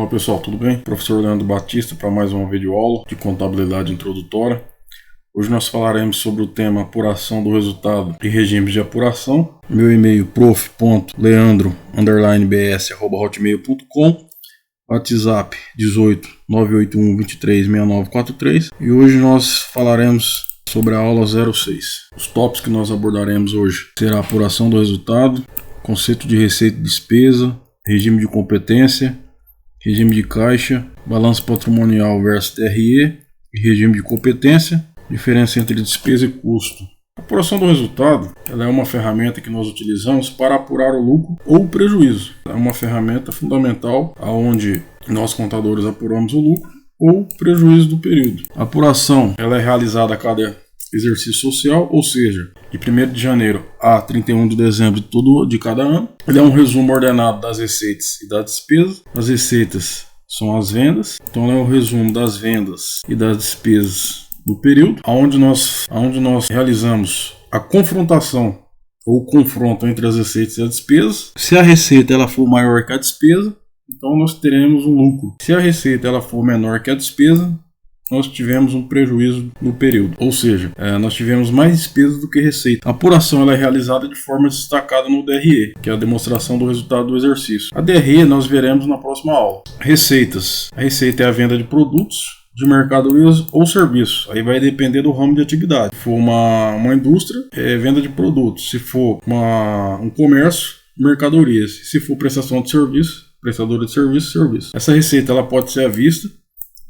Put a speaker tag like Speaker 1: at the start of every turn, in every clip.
Speaker 1: Olá pessoal, tudo bem? Professor Leandro Batista para mais uma videoaula de contabilidade introdutória. Hoje nós falaremos sobre o tema apuração do resultado e regimes de apuração. Meu e-mail prof.leandro_bs@hotmail.com, WhatsApp 18 981 23 6943 e hoje nós falaremos sobre a aula 06. Os tópicos que nós abordaremos hoje será a apuração do resultado, conceito de receita e despesa, regime de competência, regime de caixa, balanço patrimonial versus TRE e regime de competência, diferença entre despesa e custo. A apuração do resultado ela é uma ferramenta que nós utilizamos para apurar o lucro ou o prejuízo. É uma ferramenta fundamental onde nós contadores apuramos o lucro ou o prejuízo do período. A apuração ela é realizada a cada exercício social, ou seja, de 1º de janeiro a 31 de dezembro de cada ano. Ele é um resumo ordenado das receitas e das despesas. As receitas são as vendas, então é o resumo das vendas e das despesas do período, onde nós realizamos a confrontação ou o confronto entre as receitas e as despesas. Se a receita ela for maior que a despesa, então nós teremos um lucro. Se a receita ela for menor que a despesa, nós tivemos um prejuízo no período, ou seja, nós tivemos mais despesas do que receita. A apuração ela é realizada de forma destacada no DRE, que é a demonstração do resultado do exercício. A DRE nós veremos na próxima aula. Receitas. A receita é a venda de produtos, de mercadorias ou serviços. Aí vai depender do ramo de atividade. Se for uma indústria, é venda de produtos. Se for um comércio, mercadorias. Se for prestação de serviço, prestadora de serviço. Essa receita ela pode ser à vista,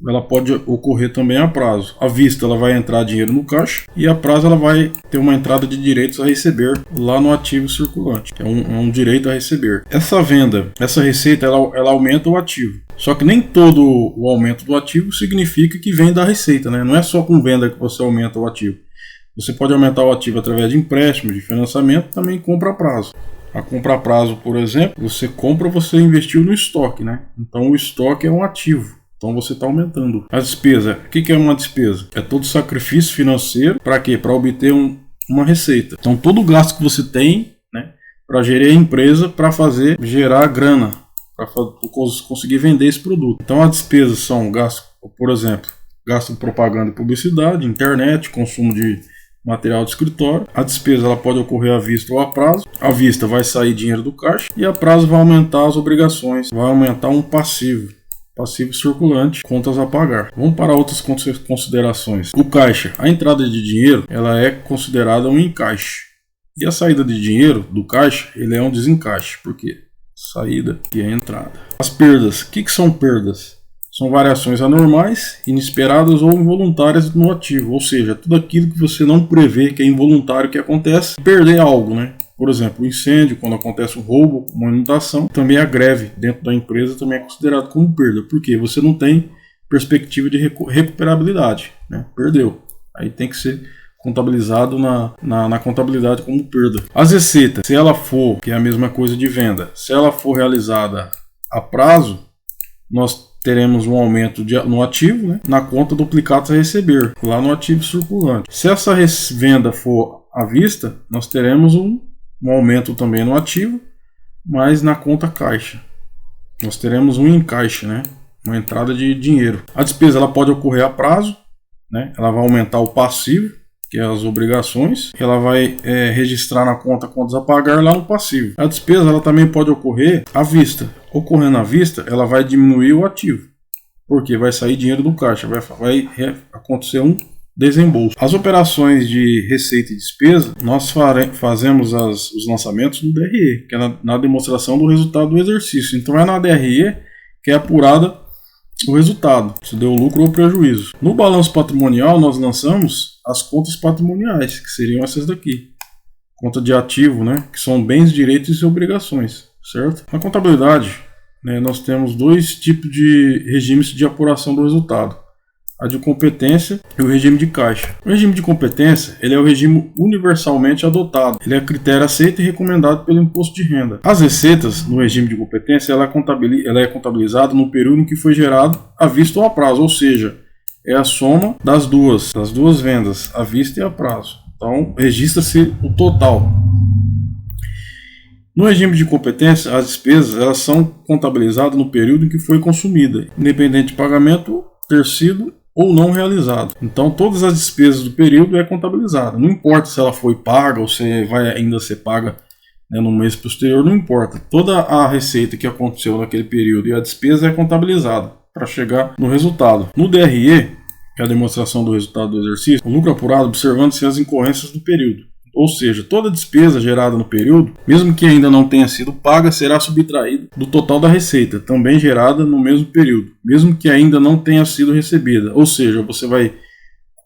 Speaker 1: ela pode ocorrer também a prazo. À vista ela vai entrar dinheiro no caixa e a prazo ela vai ter uma entrada de direitos a receber lá no ativo circulante, que é um direito a receber. Essa receita ela aumenta o ativo. Só que nem todo o aumento do ativo significa que vem da receita, né? Não é só com venda que você aumenta o ativo. Você pode aumentar o ativo através de empréstimo, de financiamento, também compra a prazo. A compra a prazo, por exemplo, você investiu no estoque, né? Então o estoque é um ativo. Então você está aumentando. A despesa, o que é uma despesa? É todo sacrifício financeiro para quê? Para obter uma receita. Então todo o gasto que você tem, né, para gerir a empresa, para gerar grana, para conseguir vender esse produto. Então as despesas são gastos, por exemplo, gasto de propaganda e publicidade, internet, consumo de material de escritório. A despesa ela pode ocorrer à vista ou a prazo. À vista vai sair dinheiro do caixa e a prazo vai aumentar as obrigações, vai aumentar um passivo circulante, contas a pagar. Vamos para outras considerações. O caixa, a entrada de dinheiro, ela é considerada um encaixe. E a saída de dinheiro do caixa, ele é um desencaixe. Por quê? Saída e a entrada. As perdas, o que são perdas? São variações anormais, inesperadas ou involuntárias no ativo. Ou seja, tudo aquilo que você não prevê, que é involuntário, que acontece, perder algo, né? Por exemplo, o incêndio, quando acontece um roubo, uma inundação, também a greve dentro da empresa também é considerado como perda, porque você não tem perspectiva de recuperabilidade, né? Perdeu. Aí tem que ser contabilizado na contabilidade como perda. As receitas, se ela for, que é a mesma coisa de venda, se ela for realizada a prazo, nós teremos um aumento no ativo, né? Na conta duplicados a receber, lá no ativo circulante. Se essa venda for à vista, nós teremos um aumento também no ativo, mas na conta caixa nós teremos um encaixe, né? Uma entrada de dinheiro. A despesa ela pode ocorrer a prazo, né? Ela vai aumentar o passivo, que é as obrigações, ela vai registrar na conta contas a pagar lá no passivo. A despesa ela também pode ocorrer à vista. Ocorrendo à vista, ela vai diminuir o ativo, porque vai sair dinheiro do caixa, vai acontecer um desembolso. As operações de receita e despesa, nós fazemos os lançamentos no DRE, que é na demonstração do resultado do exercício. Então é na DRE que é apurada o resultado, se deu lucro ou prejuízo. No balanço patrimonial nós lançamos as contas patrimoniais, que seriam essas daqui. Conta de ativo, né, que são bens, direitos e obrigações, certo? Na contabilidade, né, nós temos dois tipos de regimes de apuração do resultado. A de competência e o regime de caixa. O regime de competência ele é o regime universalmente adotado. Ele é critério aceito e recomendado pelo imposto de renda. As receitas no regime de competência ela é contabilizada no período em que foi gerado à vista ou a prazo, ou seja, é a soma das duas vendas, à vista e a prazo. Então registra-se o total. No regime de competência, as despesas elas são contabilizadas no período em que foi consumida, independente de pagamento ter sido ou não realizado. Então, todas as despesas do período é contabilizada. Não importa se ela foi paga ou se vai ainda ser paga, né, no mês posterior, não importa. Toda a receita que aconteceu naquele período e a despesa é contabilizada para chegar no resultado. No DRE, que é a demonstração do resultado do exercício, o lucro apurado observando-se as incorrências do período. Ou seja, toda despesa gerada no período, mesmo que ainda não tenha sido paga, será subtraída do total da receita, também gerada no mesmo período, mesmo que ainda não tenha sido recebida. Ou seja, você vai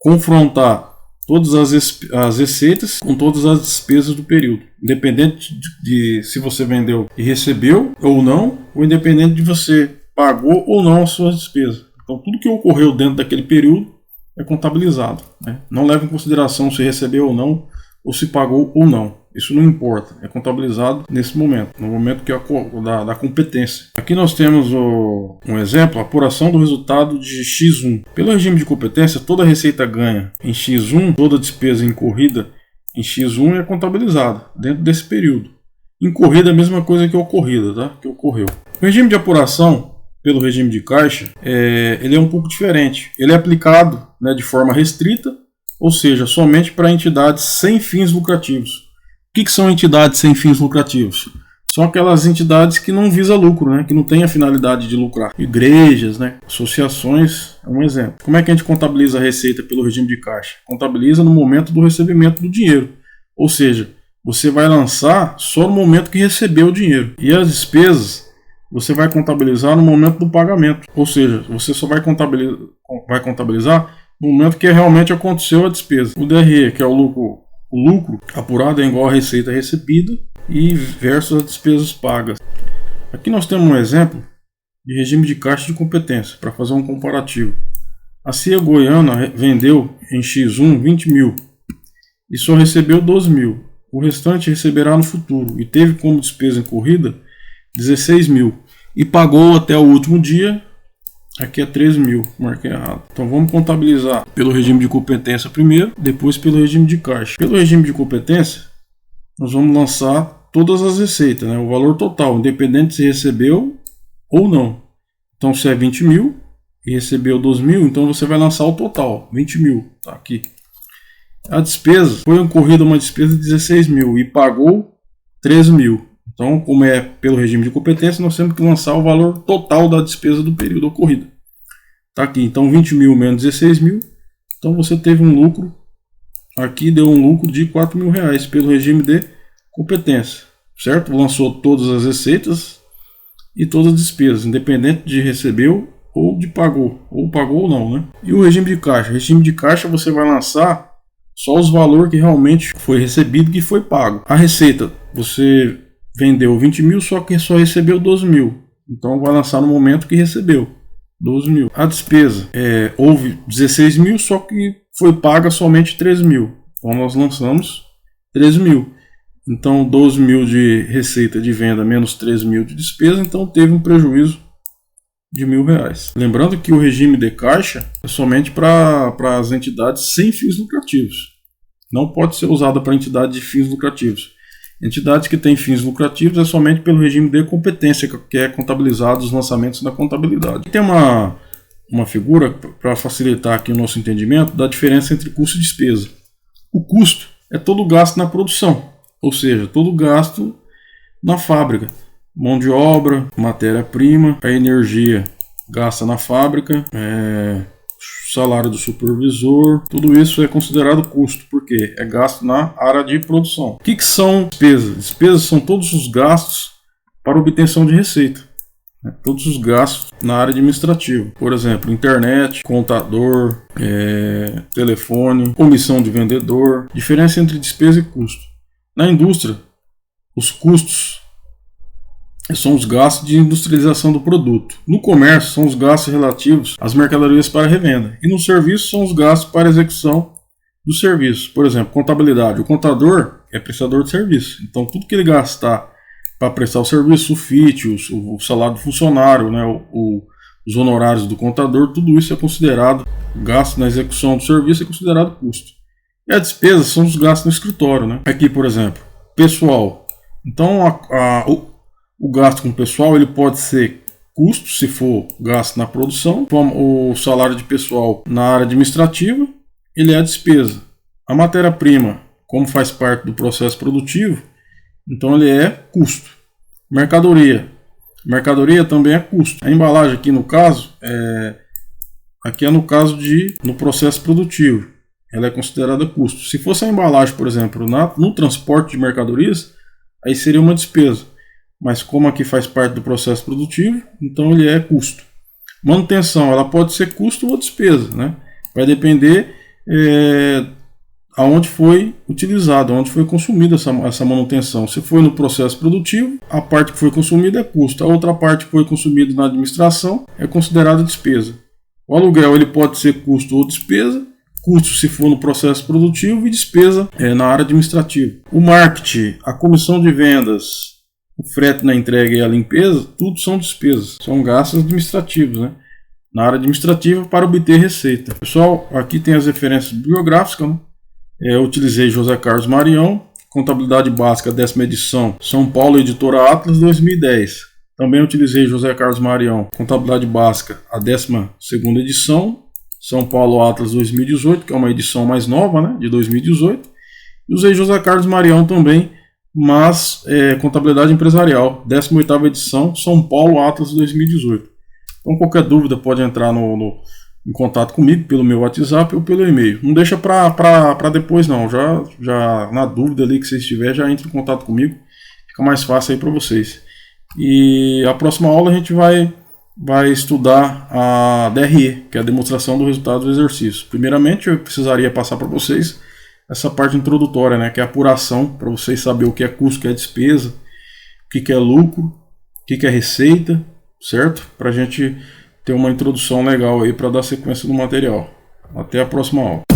Speaker 1: confrontar todas as receitas com todas as despesas do período, independente de se você vendeu e recebeu ou não, ou independente de você pagou ou não as suas despesas. Então, tudo que ocorreu dentro daquele período é contabilizado, né? Não leva em consideração se recebeu ou não, ou se pagou ou não. Isso não importa, é contabilizado nesse momento, no momento que é da competência. Aqui nós temos um exemplo, a apuração do resultado de X1. Pelo regime de competência, toda receita ganha em X1, toda despesa incorrida em X1 é contabilizada dentro desse período. Incorrida é a mesma coisa que ocorrida, tá? Que ocorreu. O regime de apuração pelo regime de caixa, ele é um pouco diferente. Ele é aplicado, né, de forma restrita, ou seja, somente para entidades sem fins lucrativos. O que são entidades sem fins lucrativos? São aquelas entidades que não visam lucro, né, que não têm a finalidade de lucrar. Igrejas, né, associações, é um exemplo. Como é que a gente contabiliza a receita pelo regime de caixa? Contabiliza no momento do recebimento do dinheiro. Ou seja, você vai lançar só no momento que recebeu o dinheiro. E as despesas você vai contabilizar no momento do pagamento. Ou seja, você só vai contabilizar no momento que realmente aconteceu a despesa. O DRE, que é o lucro apurado, é igual a receita recebida e versus as despesas pagas. Aqui nós temos um exemplo de regime de caixa de competência, para fazer um comparativo. A CIA Goiana vendeu em X1 20 mil e só recebeu 12 mil. O restante receberá no futuro e teve como despesa incorrida 16 mil e pagou até o último dia. Aqui é 13 mil, marquei errado. Então vamos contabilizar pelo regime de competência primeiro, depois pelo regime de caixa. Pelo regime de competência, nós vamos lançar todas as receitas, né? O valor total, independente se recebeu ou não. Então se é 20 mil e recebeu 12 mil, então você vai lançar o total, 20 mil, tá aqui. A despesa, foi ocorrida uma despesa de 16 mil e pagou 13 mil. Então, como é pelo regime de competência, nós temos que lançar o valor total da despesa do período ocorrido. Está aqui, então 20 mil menos 16 mil. Então você teve um lucro, aqui deu um lucro de 4 mil reais pelo regime de competência. Certo? Lançou todas as receitas e todas as despesas, independente de recebeu ou de pagou ou não, né? E o regime de caixa? O regime de caixa você vai lançar só os valores que realmente foi recebido e que foi pago. A receita, você vendeu 20 mil, só que só recebeu 12 mil. Então vai lançar no momento que recebeu 12 mil. A despesa, houve 16 mil, só que foi paga somente 13 mil. Então nós lançamos 13 mil. Então 12 mil de receita de venda menos 13 mil de despesa. Então teve um prejuízo de R$1.000. Lembrando que o regime de caixa é somente para as entidades sem fins lucrativos. Não pode ser usado para entidades de fins lucrativos. Entidades que têm fins lucrativos é somente pelo regime de competência que é contabilizado os lançamentos da contabilidade. Tem uma figura para facilitar aqui o nosso entendimento da diferença entre custo e despesa. O custo é todo o gasto na produção, ou seja, todo o gasto na fábrica. Mão de obra, matéria-prima, a energia gasta na fábrica, salário do supervisor, tudo isso é considerado custo, porque é gasto na área de produção. O que são despesas? Despesas são todos os gastos para obtenção de receita, né? Todos os gastos na área administrativa, por exemplo, internet, contador, telefone, comissão de vendedor. Diferença entre despesa e custo. Na indústria, os custos são os gastos de industrialização do produto. No comércio, são os gastos relativos às mercadorias para revenda. E no serviço, são os gastos para execução do serviço. Por exemplo, contabilidade. O contador é prestador de serviço. Então, tudo que ele gastar para prestar o serviço, o FIT, o salário do funcionário, né, os honorários do contador, tudo isso é considerado gasto na execução do serviço, é considerado custo. E a despesa são os gastos no escritório, né? Aqui, por exemplo, pessoal. Então o gasto com o pessoal ele pode ser custo, se for gasto na produção, o salário de pessoal na área administrativa, ele é a despesa. A matéria-prima, como faz parte do processo produtivo, então ele é custo. Mercadoria. Mercadoria também é custo. A embalagem aqui no caso, no processo produtivo, ela é considerada custo. Se fosse a embalagem, por exemplo, no transporte de mercadorias, aí seria uma despesa. Mas como aqui faz parte do processo produtivo, então ele é custo. Manutenção, ela pode ser custo ou despesa, né? Vai depender aonde foi utilizado, aonde foi consumida essa manutenção. Se foi no processo produtivo, a parte que foi consumida é custo. A outra parte que foi consumida na administração é considerada despesa. O aluguel ele pode ser custo ou despesa. Custo se for no processo produtivo e despesa na área administrativa. O marketing, a comissão de vendas, o frete na entrega e a limpeza, tudo são despesas, são gastos administrativos, né? Na área administrativa para obter receita. Pessoal, aqui tem as referências bibliográficas, né? Eu utilizei José Carlos Marião, Contabilidade Básica, 10ª edição, São Paulo, Editora Atlas, 2010. Também utilizei José Carlos Marião, Contabilidade Básica, a 12ª edição, São Paulo Atlas 2018, que é uma edição mais nova, né, de 2018. E usei José Carlos Marião também, mas Contabilidade Empresarial, 18ª edição, São Paulo Atlas 2018. Então qualquer dúvida pode entrar em contato comigo pelo meu WhatsApp ou pelo e-mail. Não deixa para depois não, já na dúvida ali que vocês tiverem, já entre em contato comigo, fica mais fácil aí para vocês. E a próxima aula a gente vai estudar a DRE, que é a demonstração do resultado do exercício. Primeiramente eu precisaria passar para vocês essa parte introdutória, né, que é a apuração, para vocês saberem o que é custo, o que é despesa, o que é lucro, o que é receita, certo? Para a gente ter uma introdução legal aí para dar sequência no material. Até a próxima aula.